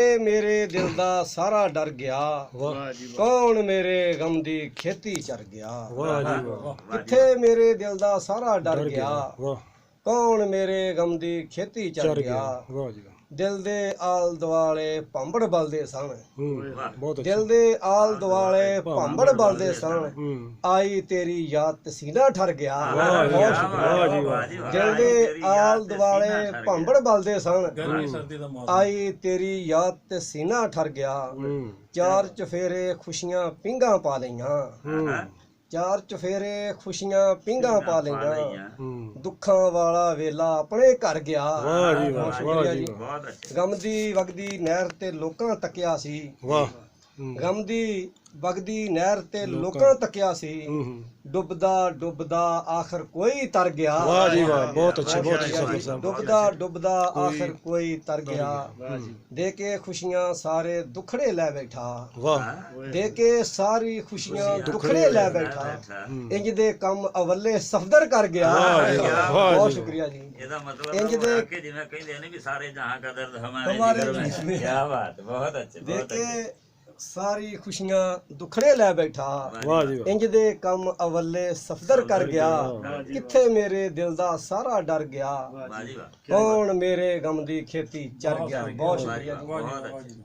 मेरे दिल दा सारा डर गया, कौन मेरे गम दी खेती चर गया। किथे मेरे दिल दा सारा डर गया, कौन मेरे गम दी खेती चर गया। दिल दे आल दुआले भांबड़ बलदे सन, दिल दे आल दुआले भांबड़ बलदे सन। आई तेरी याद ते सीना ठर गया। दिल दे आल दुआले भांबड़ बलदे सन, आई तेरी याद ते सीना ठर गया। चार चफेरे खुशियां पिंगा पा लईयां, चार चफेरे खुशियां पिंगा पा लईयां। दुखां वाला वेला अपने घर गया। गम दी वगदी नहर ते लोकां तकिया सी, गम दी वगदी नहर ते लोकां तकिया सी। डुबदा डुबदा आखिर कोई तर गया। बहुत अच्छे डुबदा डुबदा आखिर कोई तर गया। दे के खुशियां सारे दुखड़े लै बैठा, दे के सारी खुशियां दुखड़े लै बैठा। इंज दे कम अवले सफदर कर गया। बहुत शुक्रिया जी। इंज दे जिवें कहंदे ने भी सारे जहां का दर्द हमारे दिल में। क्या बात, बहुत अच्छे। दे के सारी खुशियां दुखड़े लै बैठा। इंज दे कम अवले सफदर कर गया। किथे मेरे दिल दा सारा डर गया, कौन मेरे गम दी खेती चर गया। बहुत शुक्रिया जी।